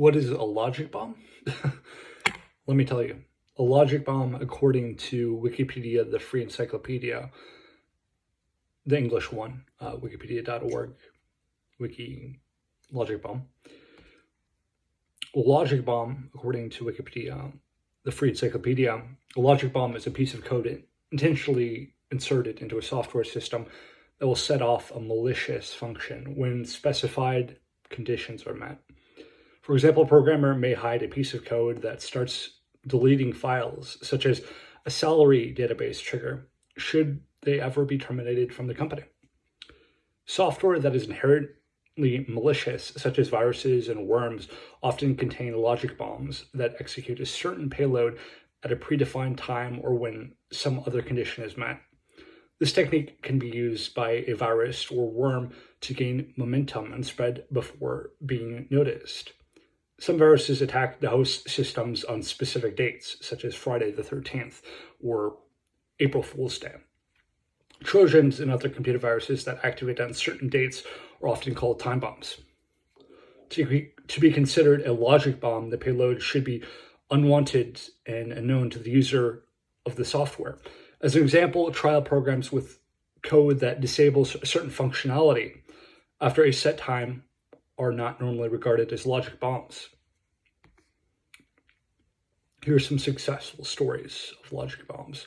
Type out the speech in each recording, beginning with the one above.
What is a logic bomb? Let me tell you. A logic bomb, according to Wikipedia, the free encyclopedia, the English one, wikipedia.org, wiki logic bomb. A logic bomb, according to Wikipedia, the free encyclopedia, a logic bomb is a piece of code intentionally inserted into a software system that will set off a malicious function when specified conditions are met. For example, a programmer may hide a piece of code that starts deleting files, such as a salary database trigger, should they ever be terminated from the company. Software that is inherently malicious, such as viruses and worms, often contain logic bombs that execute a certain payload at a predefined time or when some other condition is met. This technique can be used by a virus or worm to gain momentum and spread before being noticed. Some viruses attack the host systems on specific dates, such as Friday the 13th or April Fool's Day. Trojans and other computer viruses that activate on certain dates are often called time bombs. To be considered a logic bomb, the payload should be unwanted and unknown to the user of the software. As an example, trial programs with code that disables a certain functionality after a set time are not normally regarded as logic bombs. Here are some successful stories of logic bombs.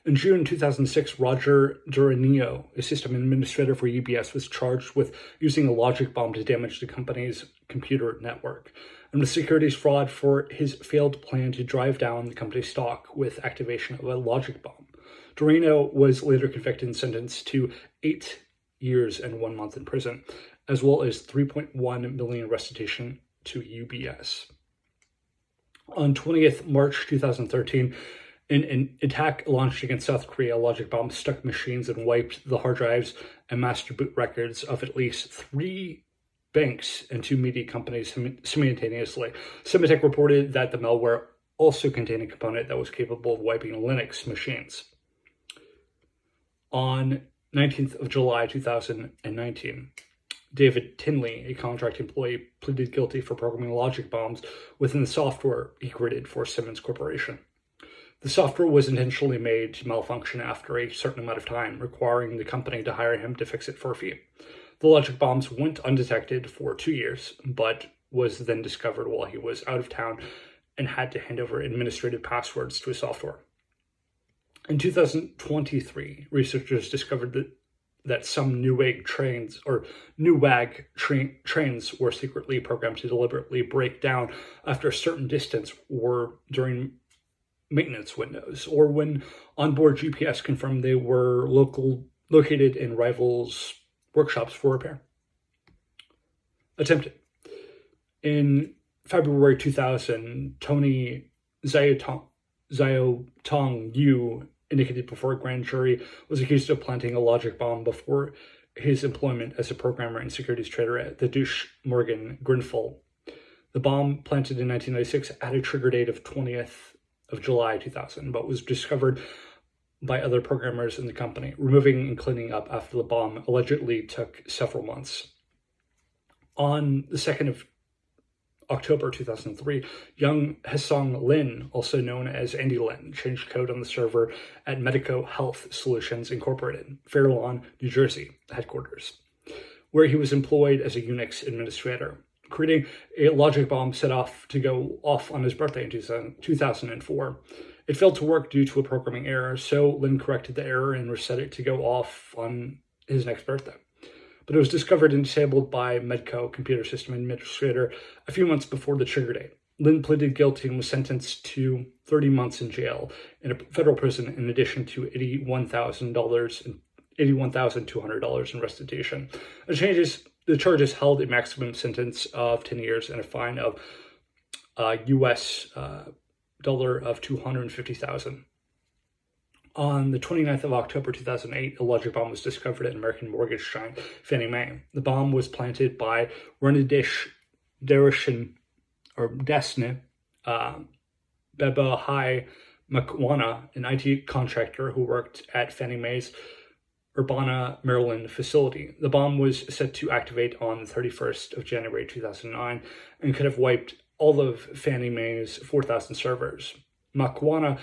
In June 2006, Roger Duranio, a system administrator for UBS, was charged with using a logic bomb to damage the company's computer network and with securities fraud for his failed plan to drive down the company's stock with activation of a logic bomb. Duranio was later convicted and sentenced to 8 years and 1 month in prison, as well as $3.1 million restitution to UBS. On 20th March 2013, an attack launched against South Korea, a logic bomb struck machines and wiped the hard drives and master boot records of at least 3 banks and 2 media companies simultaneously. Symantec reported that the malware also contained a component that was capable of wiping Linux machines. On 19th of July 2019, David Tinley, a contract employee, pleaded guilty for programming logic bombs within the software he created for Siemens Corporation. The software was intentionally made to malfunction after a certain amount of time, requiring the company to hire him to fix it for a fee. The logic bombs went undetected for 2 years, but was then discovered while he was out of town and had to hand over administrative passwords to his software. In 2023, researchers discovered that some Newegg trains were secretly programmed to deliberately break down after a certain distance or during maintenance windows, or when onboard GPS confirmed they were located in rivals' workshops for repair. Attempted. In February 2000, Tony Xiaotong Yu, indicated before a grand jury, was accused of planting a logic bomb before his employment as a programmer and securities trader at the Deutsche Morgan Grenfell. The bomb, planted in 1996, had a trigger date of 20th of July 2000, but was discovered by other programmers in the company. Removing and cleaning up after the bomb allegedly took several months. On the 2nd of October 2003, young Hesong Lin, also known as Andy Lin, changed code on the server at Medico Health Solutions Incorporated, Fair Lawn, New Jersey, headquarters, where he was employed as a Unix administrator, creating a logic bomb set off to go off on his birthday in 2004. It failed to work due to a programming error, so Lin corrected the error and reset it to go off on his next birthday. But it was discovered and disabled by Medco computer system administrator a few months before the trigger date. Lin pleaded guilty and was sentenced to 30 months in jail in a federal prison, in addition to $81,200 in restitution. The charges held a maximum sentence of 10 years and a fine of US dollar of $250,000. On the 29th of October 2008, a logic bomb was discovered at American mortgage giant Fannie Mae. The bomb was planted by Renidish Desne Bebahai Makwana, an IT contractor who worked at Fannie Mae's Urbana, Maryland facility. The bomb was set to activate on the 31st of January 2009 and could have wiped all of Fannie Mae's 4,000 servers. Makwana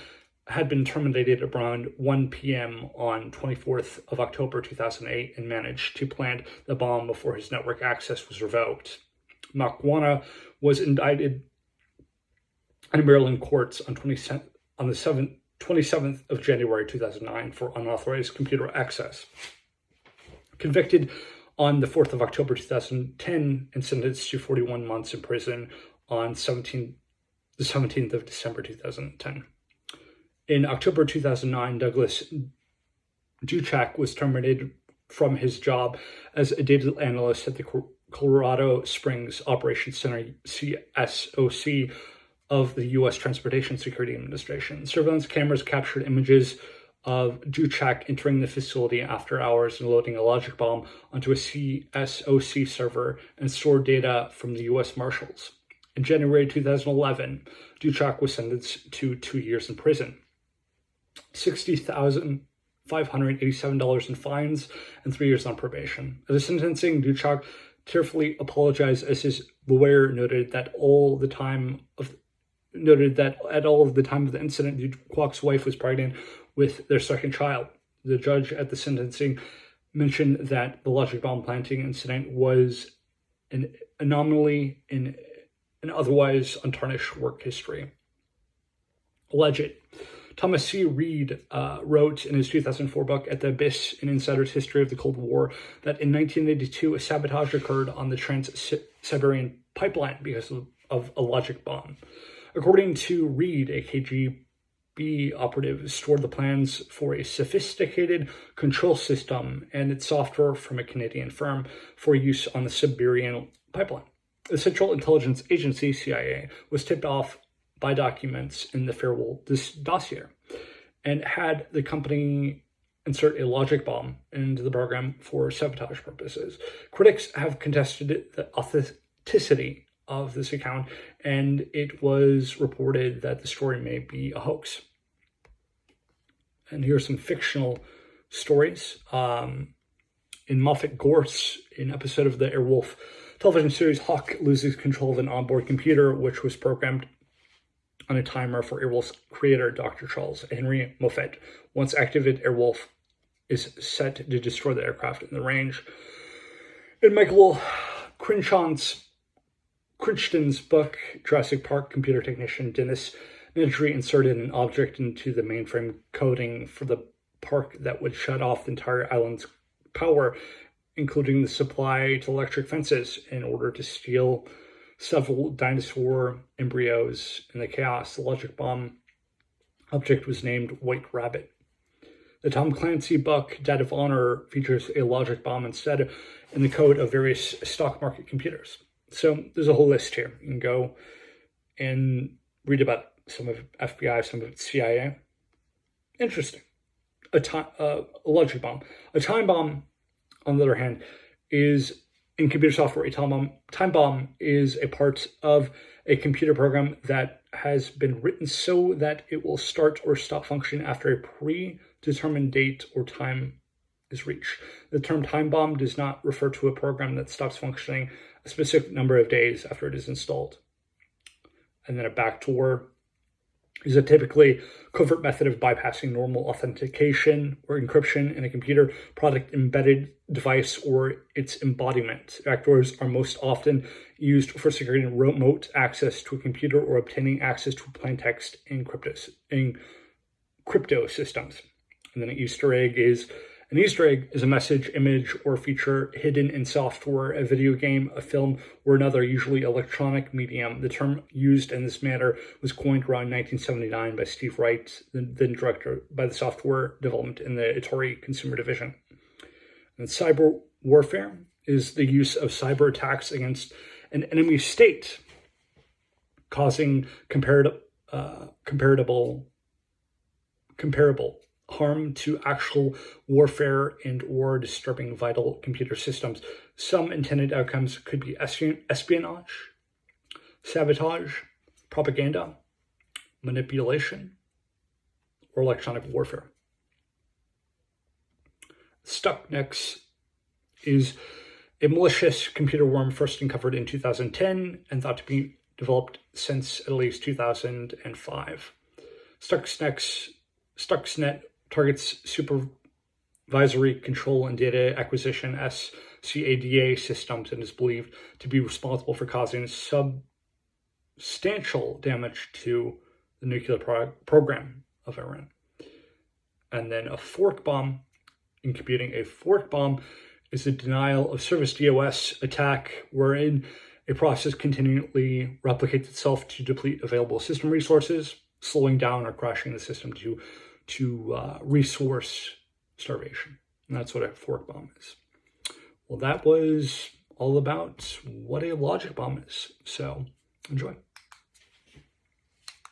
had been terminated around 1 p.m. on 24th of October 2008 and managed to plant the bomb before his network access was revoked. Makwana was indicted in Maryland courts on the 27th of January 2009 for unauthorized computer access. Convicted on the 4th of October 2010 and sentenced to 41 months in prison on the 17th of December 2010. In October 2009, Douglas Duchak was terminated from his job as a data analyst at the Colorado Springs Operations Center, CSOC, of the U.S. Transportation Security Administration. Surveillance cameras captured images of Duchak entering the facility after hours and loading a logic bomb onto a CSOC server and stored data from the U.S. Marshals. In January 2011, Duchak was sentenced to 2 years in prison, $60,587 in fines, and 3 years on probation. At the sentencing, Duchak tearfully apologized as his lawyer noted that at all of the time of the incident, Duchak's wife was pregnant with their second child. The judge at the sentencing mentioned that the logic bomb planting incident was an anomaly in an otherwise untarnished work history. Alleged. Thomas C. Reed wrote in his 2004 book, At the Abyss, An Insider's History of the Cold War, that in 1982, a sabotage occurred on the Trans-Siberian pipeline because of a logic bomb. According to Reed, a KGB operative stored the plans for a sophisticated control system and its software from a Canadian firm for use on the Siberian pipeline. The Central Intelligence Agency, CIA, was tipped off by documents in the farewell dossier and had the company insert a logic bomb into the program for sabotage purposes. Critics have contested the authenticity of this account, and it was reported that the story may be a hoax. And here are some fictional stories. In Moffat Gorse, an episode of the Airwolf television series, Hawk loses control of an onboard computer, which was programmed on a timer for Airwolf's creator, Dr. Charles Henry Moffat. Once activated, Airwolf is set to destroy the aircraft in the range. In Michael Crichton's book, Jurassic Park, computer technician Dennis Nedry inserted an object into the mainframe coding for the park that would shut off the entire island's power, including the supply to electric fences, in order to steal several dinosaur embryos. In the chaos, the logic bomb object was named White Rabbit. The Tom Clancy book, Debt of Honor, features a logic bomb instead in the code of various stock market computers. So there's a whole list here. You can go and read about some of FBI, some of CIA. Interesting. A logic bomb. A time bomb, on the other hand, is in computer software. A time bomb is a part of a computer program that has been written so that it will start or stop functioning after a predetermined date or time is reached. The term time bomb does not refer to a program that stops functioning a specific number of days after it is installed. And then a backdoor is a typically covert method of bypassing normal authentication or encryption in a computer product, embedded device, or its embodiment. Backdoors are most often used for securing remote access to a computer or obtaining access to plain text in crypto systems. And then an Easter egg is a message, image, or feature hidden in software, a video game, a film, or another, usually electronic medium. The term used in this manner was coined around 1979 by Steve Wright, then director by the software development in the Atari Consumer Division. And cyber warfare is the use of cyber attacks against an enemy state, causing comparable harm to actual warfare and or disturbing vital computer systems. Some intended outcomes could be espionage, sabotage, propaganda, manipulation, or electronic warfare. Stuxnet is a malicious computer worm first uncovered in 2010 and thought to be developed since at least 2005. Stuxnet targets supervisory control and data acquisition SCADA systems and is believed to be responsible for causing substantial damage to the nuclear program of Iran. And then a fork bomb in computing. A fork bomb is a denial of service DOS attack wherein a process continually replicates itself to deplete available system resources, slowing down or crashing the system to resource starvation. And that's what a fork bomb is. Well, that was all about what a logic bomb is. So enjoy.